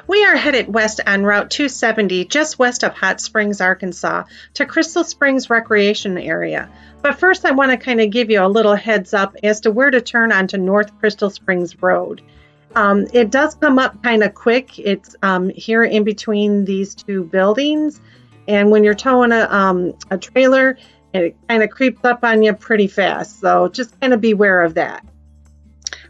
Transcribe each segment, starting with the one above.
We are headed west on Route 270, just west of Hot Springs, Arkansas, to Crystal Springs Recreation Area. But first, I want to kind of give you a little heads up as to where to turn onto North Crystal Springs Road. It does come up kind of quick. It's here in between these two buildings. And when you're towing a trailer, it kind of creeps up on you pretty fast. So just kind of beware of that.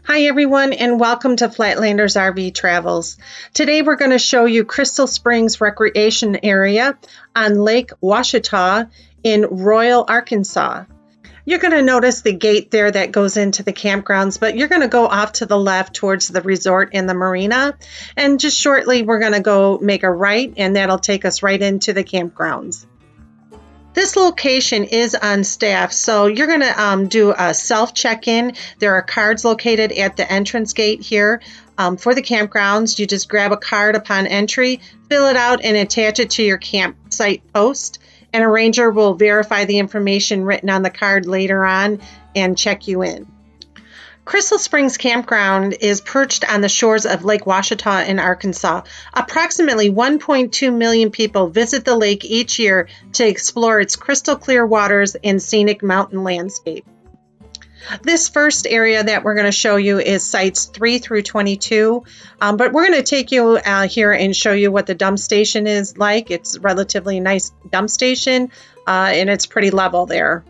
Hi everyone, and welcome to Flatlanders RV Travels. Today we're going to show you Crystal Springs Recreation Area on Lake Ouachita in Royal, Arkansas. You're going to notice the gate there that goes into the campgrounds, but you're going to go off to the left towards the resort and the marina. And just shortly we're going to go make a right, and that'll take us right into the campgrounds. This location is on staff, so you're going to do a self-check-in. There are cards located at the entrance gate here for the campgrounds. You just grab a card upon entry, fill it out, and attach it to your campsite post. And a ranger will verify the information written on the card later on and check you in. Crystal Springs Campground is perched on the shores of Lake Ouachita in Arkansas. Approximately 1.2 million people visit the lake each year to explore its crystal clear waters and scenic mountain landscape. This first area that we're going to show you is sites 3 through 22, but we're going to take you here and show you what the dump station is like. It's a relatively nice dump station, and it's pretty level there.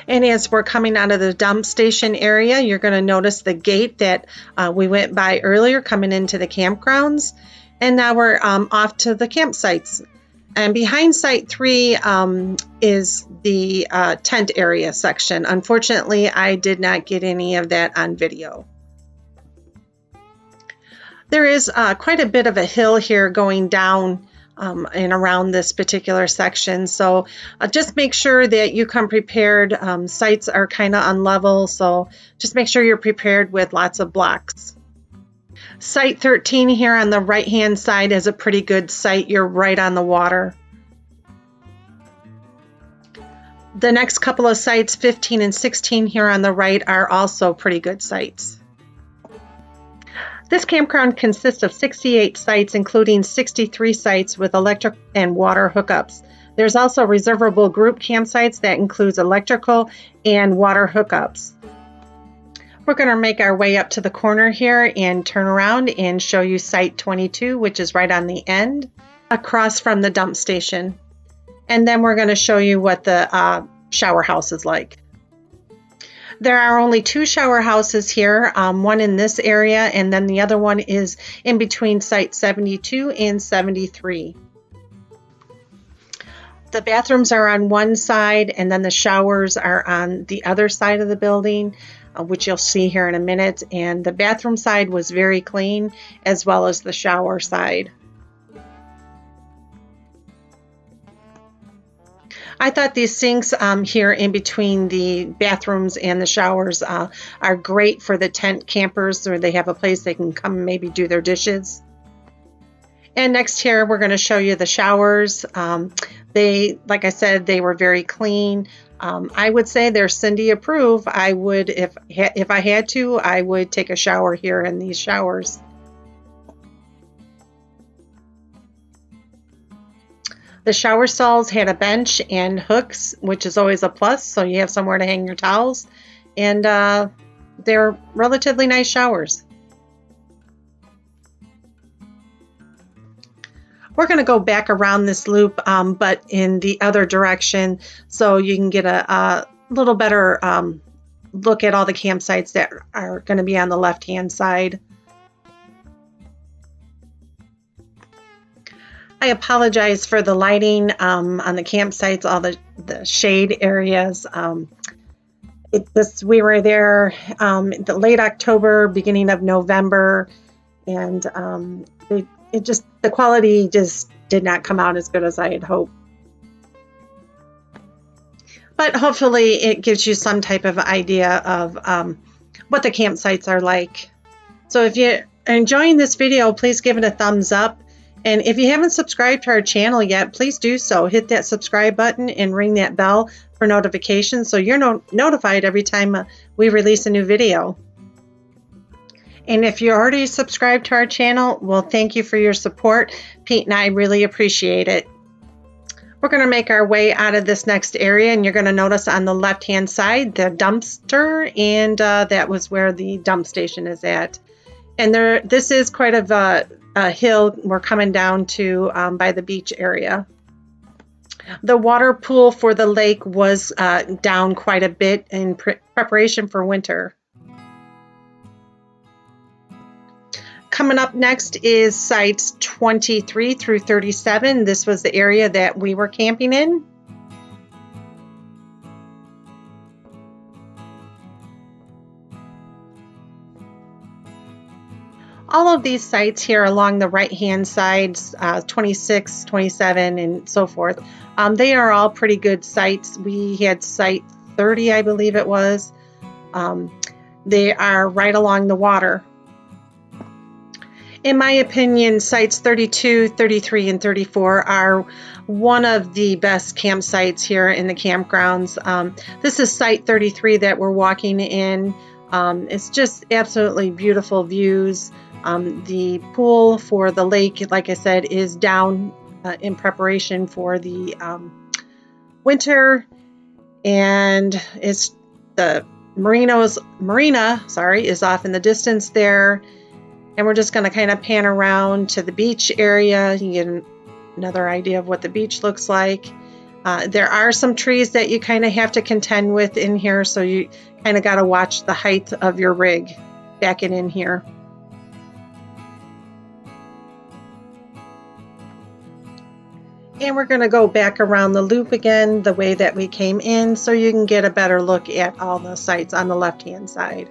And as we're coming out of the dump station area, you're going to notice the gate that we went by earlier coming into the campgrounds. And now we're off to the campsites. And behind Site 3 is the tent area section. Unfortunately, I did not get any of that on video. There is quite a bit of a hill here going down and around this particular section, so just make sure that you come prepared. Sites are kind of unlevel, so just make sure you're prepared with lots of blocks. Site 13 here on the right hand side is a pretty good site. You're right on the water. The next couple of sites, 15 and 16 here on the right, are also pretty good sites. This campground consists of 68 sites, including 63 sites with electric and water hookups. There's also reservable group campsites that includes electrical and water hookups. We're going to make our way up to the corner here and turn around and show you Site 22, which is right on the end, across from the dump station. And then we're going to show you what the shower house is like. There are only 2 shower houses here, one in this area, and then the other one is in between Site 72 and 73. The bathrooms are on one side, and then the showers are on the other side of the building, which you'll see here in a minute. And the bathroom side was very clean, as well as the shower side. I thought these sinks here in between the bathrooms and the showers are great for the tent campers, or they have a place they can come and maybe do their dishes. And next here, we're going to show you the showers. Like I said, they were very clean. I would say they're Cindy approved. I would, if I had to, I would take a shower here in these showers. The shower stalls had a bench and hooks, which is always a plus, so you have somewhere to hang your towels. And they're relatively nice showers. We're going to go back around this loop, but in the other direction, so you can get a little better look at all the campsites that are going to be on the left-hand side. I apologize for the lighting on the campsites, all the shade areas. We were there the late October, beginning of November, and the quality just did not come out as good as I had hoped. But hopefully it gives you some type of idea of what the campsites are like. So if you're enjoying this video, please give it a thumbs up. And if you haven't subscribed to our channel yet, please do so. Hit that subscribe button and ring that bell for notifications so you're notified every time we release a new video. And if you're already subscribed to our channel, well, thank you for your support. Pete and I really appreciate it. We're going to make our way out of this next area, and you're going to notice on the left-hand side the dumpster, and that was where the dump station is at. And this is quite of a hill we're coming down to by the beach area. The water pool for the lake was down quite a bit in preparation for winter. Coming up next is sites 23 through 37. This was the area that we were camping in. All of these sites here along the right-hand sides, 26, 27, and so forth, they are all pretty good sites. We had site 30, I believe it was. They are right along the water. In my opinion, sites 32, 33, and 34 are one of the best campsites here in the campgrounds. This is site 33 that we're walking in. It's just absolutely beautiful views. The pool for the lake, like I said, is down in preparation for the winter, and the marina is off in the distance there. And we're just going to kind of pan around to the beach area. You get another idea of what the beach looks like. There are some trees that you kind of have to contend with in here, so you kind of got to watch the height of your rig backing in here. And we're going to go back around the loop again the way that we came in so you can get a better look at all the sites on the left-hand side.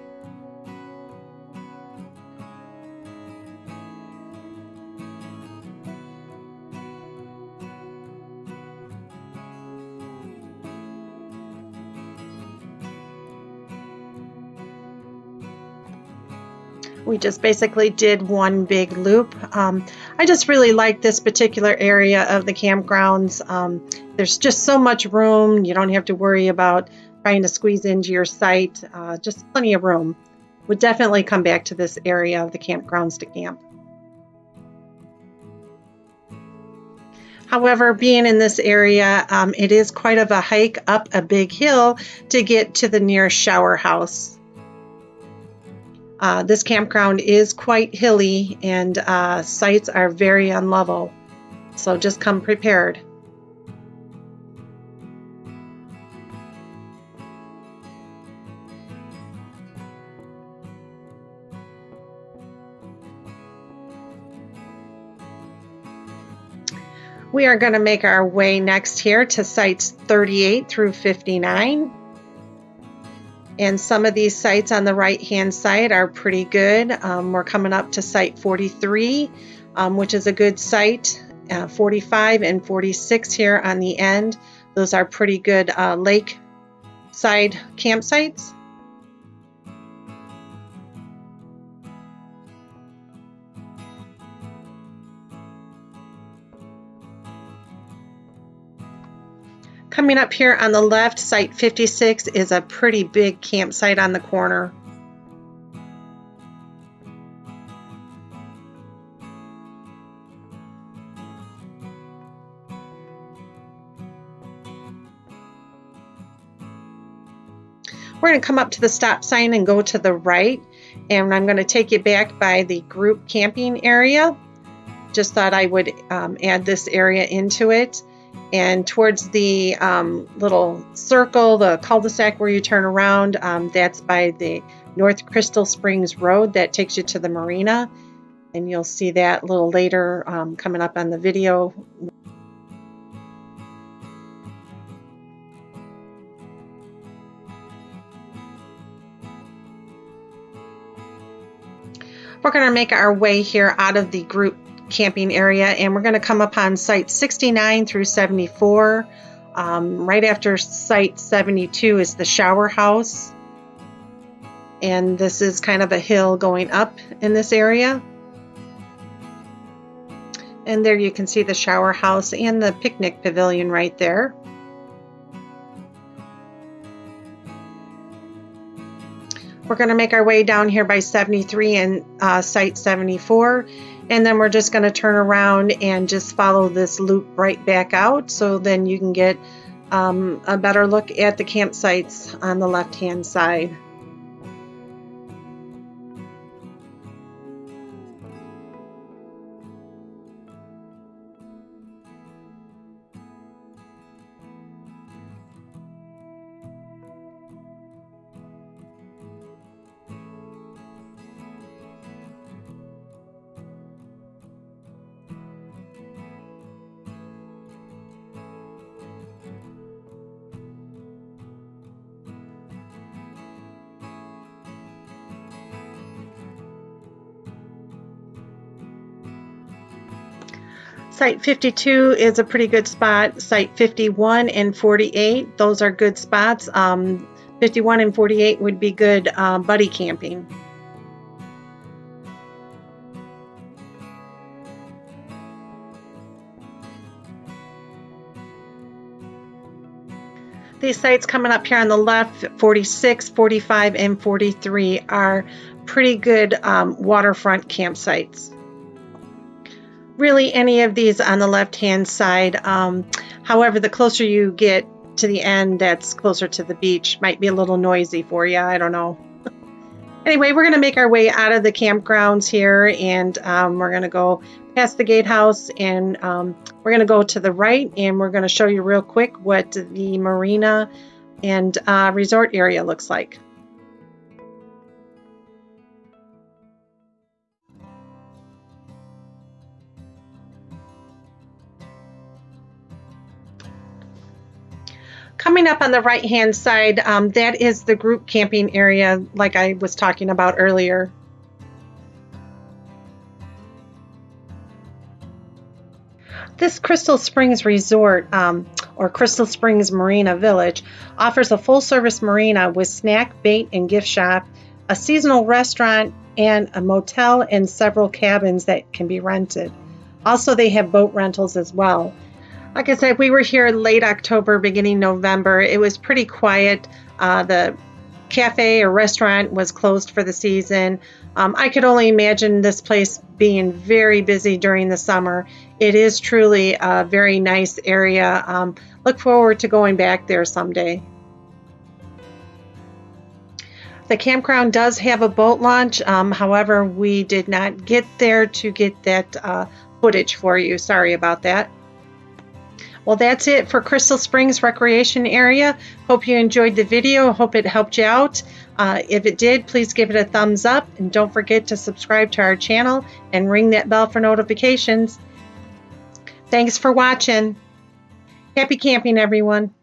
We just basically did one big loop. I just really like this particular area of the campgrounds. There's just so much room. You don't have to worry about trying to squeeze into your site. Just plenty of room. Would definitely come back to this area of the campgrounds to camp. However, being in this area, it is quite of a hike up a big hill to get to the nearest shower house. This campground is quite hilly, and sites are very unlevel, so just come prepared. We are going to make our way next here to sites 38 through 59. And some of these sites on the right-hand side are pretty good. We're coming up to site 43, which is a good site. 45 and 46 here on the end. Those are pretty good lake side campsites. Coming up here on the left, site 56 is a pretty big campsite on the corner. We're going to come up to the stop sign and go to the right, and I'm going to take you back by the group camping area. Just thought I would add this area into it. And towards the little circle, the cul-de-sac where you turn around, that's by the North Crystal Springs Road that takes you to the marina. And you'll see that a little later coming up on the video. We're going to make our way here out of the group camping area, and we're going to come upon sites 69 through 74. Right after site 72 is the shower house, and this is kind of a hill going up in this area. And there you can see the shower house and the picnic pavilion right there. We're going to make our way down here by 73 and site 74, and then we're just going to turn around and just follow this loop right back out, so then you can get a better look at the campsites on the left-hand side. Site 52 is a pretty good spot. Site 51 and 48, those are good spots. 51 and 48 would be good buddy camping. These sites coming up here on the left, 46, 45, and 43, are pretty good waterfront campsites. Really, any of these on the left-hand side. However, the closer you get to the end that's closer to the beach might be a little noisy for you. I don't know. Anyway, we're going to make our way out of the campgrounds here, and we're going to go past the gatehouse, and we're going to go to the right, and we're going to show you real quick what the marina and resort area looks like. Coming up on the right-hand side, that is the group camping area like I was talking about earlier. This Crystal Springs Resort, or Crystal Springs Marina Village, offers a full-service marina with snack, bait, and gift shop, a seasonal restaurant, and a motel and several cabins that can be rented. Also, they have boat rentals as well. Like I said, we were here late October, beginning November. It was pretty quiet. The cafe or restaurant was closed for the season. I could only imagine this place being very busy during the summer. It is truly a very nice area. Look forward to going back there someday. The campground does have a boat launch. However, we did not get there to get that footage for you. Sorry about that. Well, that's it for Crystal Springs Recreation Area. Hope you enjoyed the video. Hope it helped you out. If it did, please give it a thumbs up, and don't forget to subscribe to our channel and ring that bell for notifications. Thanks for watching. Happy camping, everyone.